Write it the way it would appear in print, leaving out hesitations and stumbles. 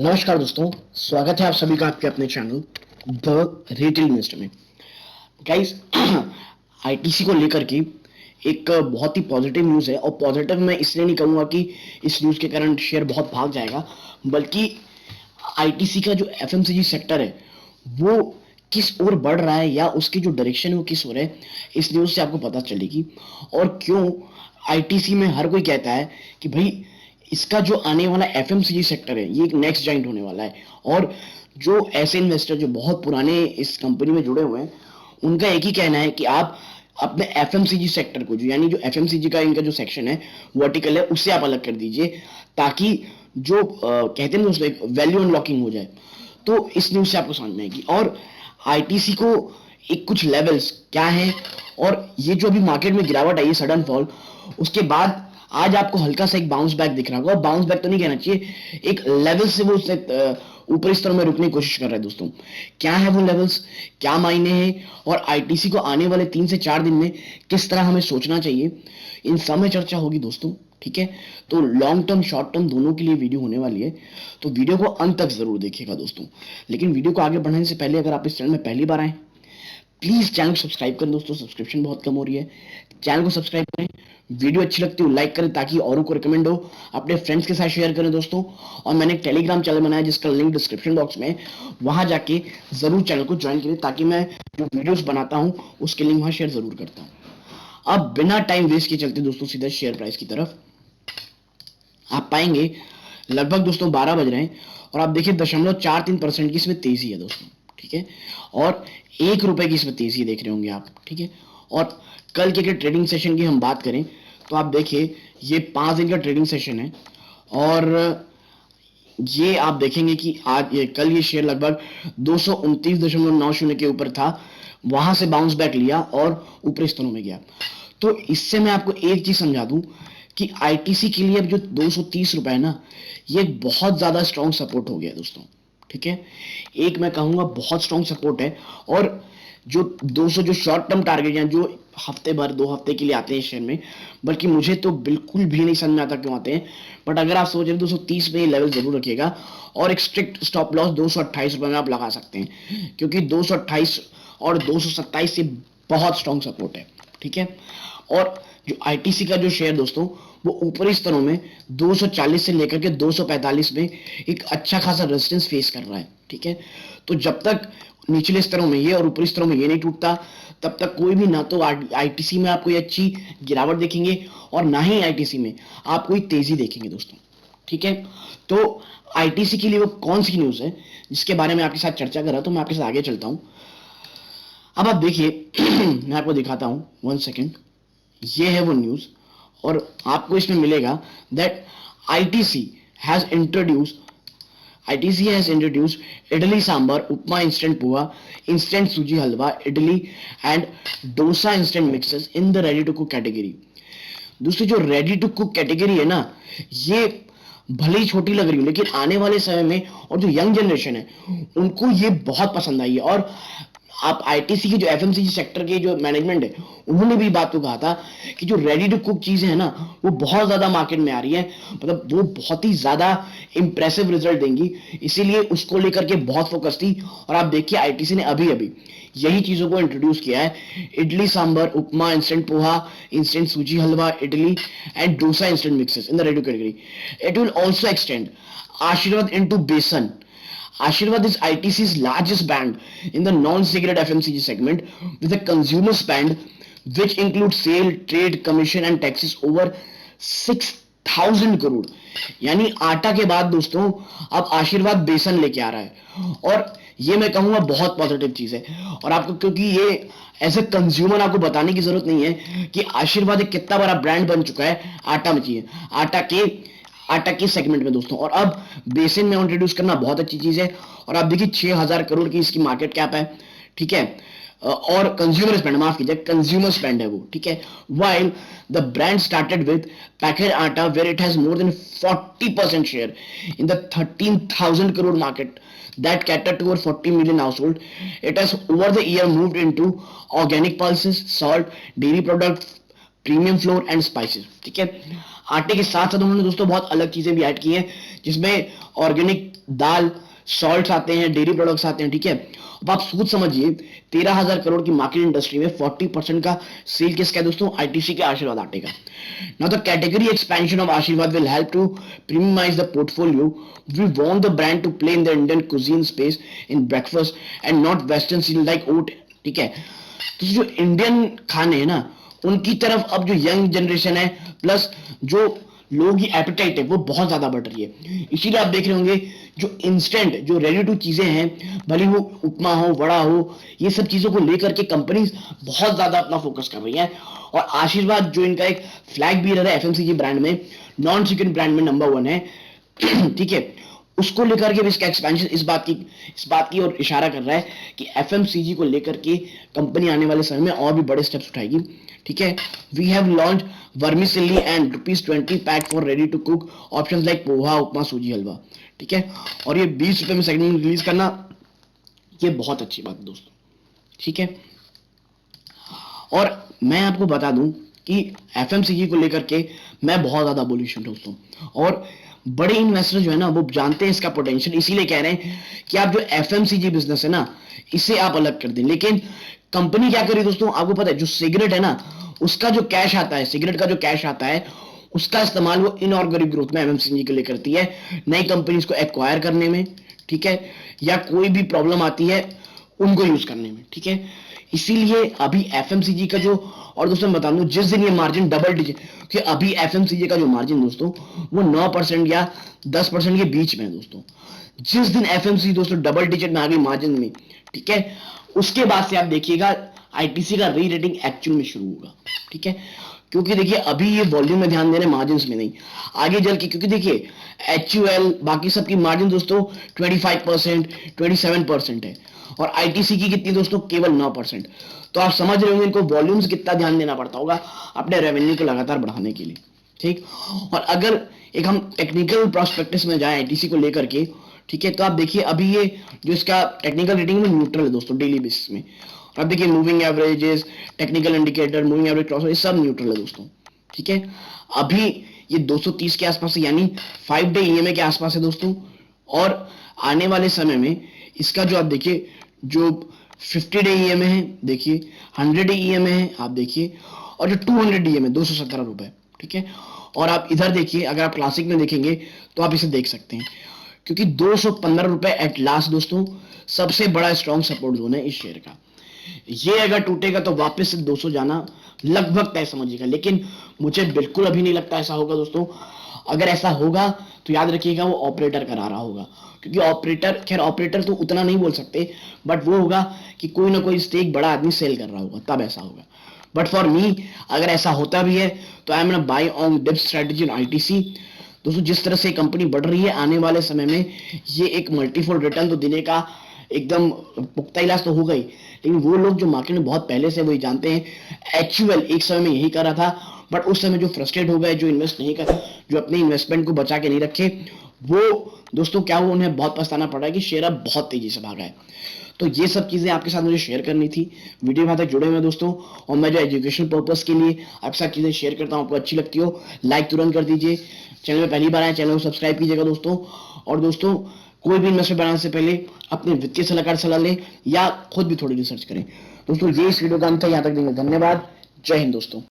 नमस्कार दोस्तों, स्वागत है आप सभी का आपके अपने चैनल द रिटेल इन्वेस्टर में। गाइस, आईटीसी को लेकर के एक बहुत ही पॉजिटिव न्यूज़ है। और पॉजिटिव मैं इसलिए नहीं कहूँगा कि इस न्यूज़ के कारण शेयर बहुत भाग जाएगा, बल्कि आईटीसी का जो एफएमसीजी सेक्टर है वो किस ओर बढ़ रहा है या उसकी जो डायरेक्शन है वो किस ओर है, इस न्यूज़ से आपको पता चलेगी। और क्यों आईटीसी में हर कोई कहता है कि भाई इसका जो आने वाला एफएमसीजी सेक्टर है ये एक नेक्स्ट जाइंट होने वाला है। और जो ऐसे इन्वेस्टर जो बहुत पुराने इस कंपनी में जुड़े हुए हैं उनका एक ही कहना है कि आप अपने एफएमसीजी सेक्टर को, जो यानी जो एफएमसीजी का इनका जो सेक्शन है वर्टिकल है, उससे आप अलग कर दीजिए, ताकि जो कहते हैं ना दोस्तों एक वैल्यू अनलॉकिंग हो जाए। तो इस न्यूज़ से आपको समझ में आएगी। और आईटीसी को एक कुछ लेवल्स क्या है, और ये जो अभी मार्केट में गिरावट आई है सडन फॉल, उसके बाद आज आपको हल्का सा एक बाउंस बैक दिख रहा होगा। बाउंस बैक तो नहीं कहना चाहिए, एक लेवल से वो उससे ऊपरी स्तर में रुकने की कोशिश कर रहा है। दोस्तों क्या है वो लेवल्स, क्या मायने हैं, और आईटीसी को आने वाले 3 से 4 दिन में किस तरह हमें सोचना चाहिए, इन सब में चर्चा होगी दोस्तों। ठीक है, तो लॉन्ग टर्म शॉर्ट टर्म दोनों के लिए वीडियो होने वाली है, तो वीडियो को अंत तक जरूर देखिएगा दोस्तों। लेकिन वीडियो को आगे बढ़ाने से पहले अगर आप इस चैनल में पहली बार आए, प्लीज चैनल को सब्सक्राइब करें दोस्तों, सब्सक्रिप्शन बहुत कम हो रही है। चैनल को सब्सक्राइब करें, वीडियो अच्छी लगती है लाइक करें ताकि औरों को रिकमेंड हो, अपने फ्रेंड्स के साथ शेयर करें दोस्तों। और मैंने एक टेलीग्राम चैनल बनाया जिसका लिंक डिस्क्रिप्शन बॉक्स में, वहां जाके जरूर चैनल को ज्वाइन करें ताकि मैं जो वीडियोस बनाता हूं उसके लिंक वहां शेयर जरूर करता हूं। अब बिना टाइम वेस्ट किए चलते दोस्तों सीधा शेयर प्राइस की तरफ। आप पाएंगे लगभग दोस्तों 12 बज रहे हैं और आप देखिए 0.43% की इसमें तेजी है दोस्तों। ठीक है, और 1 रुपए की इसमें तेजी देख रहे होंगे आप। ठीक है, और कल के ट्रेडिंग सेशन की हम बात करें तो आप देखिए ये 5 दिन का ट्रेडिंग सेशन है, और ये आप देखेंगे कि आज ये कल ये शेयर लगभग 229.90 के ऊपर था, वहां से बाउंस बैक लिया और ऊपरी स्तरों में गया। तो इससे मैं आपको एक चीज समझा दूं कि आईटीसी के लिए अब जो 230 रुपए है ना, ये बहुत ज्यादा स्ट्रॉन्ग सपोर्ट हो गया दोस्तों। ठीक है, एक मैं कहूंगा बहुत स्ट्रॉन्ग सपोर्ट है। और जो 200 जो शॉर्ट टर्म टारगेट हैं जो हफ्ते भर 2 हफ्ते के लिए आते हैं शेयर में, बल्कि मुझे तो बिल्कुल भी नहीं समझ में आता क्यों आते हैं, बट अगर आप सोच रहे हैं 230 में ये लेवल जरूर रखिएगा। और एक स्ट्रिक्ट स्टॉप लॉस 228 रुपए में आप लगा सकते हैं, क्योंकि 228 और 227 से बहुत स्ट्रॉन्ग सपोर्ट है। ठीक है, और जो आईटीसी का जो शेयर दोस्तों वो ऊपरी स्तरों में 240 से लेकर के 245 में एक अच्छा खासा रेजिस्टेंस फेस कर रहा है। ठीक है, तो जब तक निचले स्तरों में ये और ऊपरी स्तरों में ये नहीं टूटता, तब तक कोई भी ना तो आईटीसी में आप कोई अच्छी गिरावट देखेंगे और ना ही आईटीसी में आप कोई तेजी देखेंगे दोस्तों। ठीक है, तो आईटीसी के लिए वो कौन सी न्यूज है जिसके बारे में आपके साथ चर्चा कर रहा हूं, तो मैं आपके साथ आगे चलता हूं। अब आप देखिए, मैं आपको दिखाता हूं 1 सेकेंड। ये है वो न्यूज, और आपको इसमें मिलेगा that ITC has introduced ITC has introduced idli sambar, upma instant poha, instant suji halwa, idli and dosa instant mixes in the ready to cook category। दूसरी जो रेडी टू कुक कैटेगरी है ना, ये भले ही छोटी लग रही हो लेकिन आने वाले समय में और जो यंग जनरेशन है उनको ये बहुत पसंद आई है। और आप आईटीसी की जो एफएमसीजी सेक्टर के जो मैनेजमेंट है उन्होंने भी बात को कहा था कि जो रेडी टू कुक चीजें हैं ना वो बहुत ज्यादा मार्केट में आ रही है, मतलब वो बहुत ही ज्यादा इंप्रेसिव रिजल्ट देंगी, इसीलिए उसको लेकर के बहुत फोकस थी। और आप देखिए आईटीसी ने अभी अभी यही चीजों को इंट्रोड्यूस किया है, idli sambar, upma, instant poha, instant sooji halwa, idli and dosa instant mixes in the ready category. It will also extend Aashirvaad into besan. Ashirvad is ITC's largest brand in the non-cigarette FMCG segment with a consumer spend which includes sale, trade, commission and taxes over 6,000 crore. यानी आटा के बाद दोस्तों अब आशीर्वाद बेसन लेके आ रहा है, और ये मैं कहूंगा बहुत पॉजिटिव चीज है। और आपको क्योंकि ये एज ए कंज्यूमर आपको बताने की जरूरत नहीं है कि आशीर्वाद एक कितना बड़ा ब्रांड बन चुका है आटा में, चाहिए आटा के सेगमेंट में दोस्तों। और अब बेसिन में इंट्रोड्यूस करना बहुत अच्छी चीज है। और आप देखिए 6,000 करोड़ की इसकी मार्केट कैप है। ठीक है, और कंज्यूमर स्पेंड, माफ कीजिए, कंज्यूमर स्पेंड है वो। ठीक है, while the brand started with packet atta where it has more than 40% share in the 13,000 crore market that cater to over 40 million household. It has over the year moved into organic pulses, salt, dairy products, premium floor and spices. ठीक है, आटे के साथ साथ उन्होंने दोस्तों बहुत अलग चीजें भी ऐड की हैं, जिसमें ऑर्गेनिक दाल, सॉल्ट्स आते हैं, डेयरी प्रोडक्ट्स आते हैं। ठीक है, अब आप सोच समझिए 13,000 करोड़ की मार्केट इंडस्ट्री में 40% का सेल किसका है दोस्तों? आईटीसी के आशीर्वाद आटे का। Now the category expansion of Aashirvaad will help to premiumise the portfolio. We want the brand to play in the Indian cuisine space in breakfast and not western cereal like oat. ठीक है, तो जो Indian खाने हैं ना, उनकी तरफ अब जो यंग जनरेशन है प्लस जो लोगों की एपेटाइट है वो बहुत ज्यादा बढ़ रही है। इसीलिए आप देख रहे होंगे जो इंस्टेंट, जो रेडी टू चीजें हैं, भले वो उपमा हो, वड़ा हो, ये सब चीजों को लेकर के कंपनीज बहुत ज्यादा अपना फोकस कर रही हैं। और आशीर्वाद जो इनका एक फ्लैग बीरर है एफएमसीजी ब्रांड में, नॉन चिकन ब्रांड में नंबर 1 है। ठीक है, उसको लेकर के भी इसका एक्सपेंशन इस बात की ओर इशारा कर रहा है कि एफएमसीजी को लेकर के कंपनी आने वाले समय में और भी बड़े स्टेप्स उठाएगी। ठीक है, we have launch vermicelli and ₹20 pack for ready to cook options like poha, upma, sooji, halwa. ठीक है, और ये 20 रुपए में सेगमेंट में रिलीज करना, ये बहुत अच्छी बात है दोस्तों। ठीक है, और मैं आपको बता दूं कि एफएमसीजी को लेकर के मैं बहुत ज्यादा बुलिश हूं दोस्तों, और बड़े इन्वेस्टर जो है ना वो जानते हैं इसका पोटेंशियल, इसीलिए कह रहे हैं कि आप जो एफएमसीजी बिजनेस है ना इसे आप अलग कर दें। लेकिन कंपनी क्या करी दोस्तों, आपको पता है जो सिगरेट है ना, उसका जो कैश आता है, सिगरेट का जो कैश आता है, उसका इस्तेमाल वो इनऑर्गेनिक ग्रोथ में एफएमसीजी के लिए करती है, नई कंपनीज को एक्वायर करने में। ठीक है, या कोई भी प्रॉब्लम आती है उनको यूज करने में। ठीक है, इसीलिए अभी एफएमसीजी का जो, और दोस्तों मैं बता दूं जिस दिन ये मार्जिन डबल डिजिट, कि अभी एफएमसीजी का जो मार्जिन दोस्तों वो 9% या 10% के बीच में है दोस्तों। जिस दिन एफएमसीजी दोस्तों डबल डिजिट में आ गई मार्जिन में, ठीक है, उसके बाद से आप देखिएगा आईटीसी का री रेटिंग एक्चुअल में शुरू होगा। ठीक है, क्योंकि देखिए अभी ये वॉल्यूम में ध्यान दे रहे, मार्जिन में नहीं, आगे चल के, क्योंकि देखिए एचयूएल बाकी सबकी मार्जिन दोस्तों 25%, 27% है, और आईटीसी की कितनी दोस्तों? केवल 9%। तो आप समझ रहे होंगे इनको वॉल्यूम से कितना ध्यान देना पड़ता होगा अपने रेवेन्यू को लगातार बढ़ाने के लिए। ठीक, और अगर एक हम टेक्निकल प्रोस्पेक्टस में जाएं आईटीसी को लेकर के, ठीक है, तो आप देखिए अभी ये जो इसका टेक्निकल रेटिंग में न्यूट्रल है दोस्तों डेली बेसिस में। और अब देखिए moving averages, technical indicator, moving average cross, ये सब न्यूट्रल है दोस्तों। ठीक है, अभी ये 230 के आसपास है, यानी 5 डे ईएमए के आसपास है दोस्तों। और आने वाले समय में इसका जो आप देखिए जो 50 डे ईएमए है, देखिए 100 डे ईएमए है, आप देखिए, और जो 200 ईएमए 217 रुपए। ठीक है, और आप इधर देखिए, अगर आप क्लासिक में देखेंगे तो आप इसे देख सकते हैं, क्योंकि 215 रुपए एट लास्ट दोस्तों सबसे बड़ा स्ट्रॉन्ग सपोर्ट जोन है इस शेयर का। ये अगर टूटेगा तो वापस से 200 जाना लगभग तय समझिएगा, लेकिन मुझे बिल्कुल अभी नहीं लगता ऐसा होगा दोस्तों। अगर ऐसा होगा तो याद रखिएगा वो ऑपरेटर करा रहा होगा, क्योंकि ऑपरेटर, खैर ऑपरेटर तो उतना नहीं बोल सकते, बट वो होगा कि कोई ना कोई स्टेक बड़ा आदमी सेल कर रहा होगा, तब ऐसा होगा। बट फॉर मी अगर ऐसा होता भी है तो I am gonna buy on dip strategy in ITC दोस्तों। जिस तरह से कंपनी बढ़ रही है, आने वाले समय में ये एक मल्टीफोल्ड रिटर्न तो देने का एकदम पुख्ता इलाज तो होगा ही, लेकिन वो लोग जो मार्केट में बहुत पहले से वही जानते हैं। एक्चुअल एक समय में यही कर रहा था, बट उस समय जो फ्रस्ट्रेट हो गए, जो इन्वेस्ट नहीं कर, जो अपने इन्वेस्टमेंट को बचा के नहीं रखे, वो दोस्तों क्या हुआ, उन्हें बहुत पछताना पड़ा है कि शेयर अब बहुत तेजी से भागा है। तो ये सब चीजें आपके साथ मुझे शेयर करनी थी। वीडियो में तक जुड़े हुए दोस्तों, और मैं जो एजुकेशन पर्पस के लिए आपके साथ चीजें शेयर करता हूँ, आपको अच्छी लगती हो लाइक तुरंत कर दीजिए। चैनल में पहली बार आए, चैनल को सब्सक्राइब कीजिएगा दोस्तों। और दोस्तों कोई भी इन्वेस्टमेंट बनाने से पहले अपने वित्तीय सलाहकार सलाह लें या खुद भी थोड़ी रिसर्च करें दोस्तों। ये इस वीडियो का अंत है, यहाँ तक देंगे, धन्यवाद, जय हिंद दोस्तों।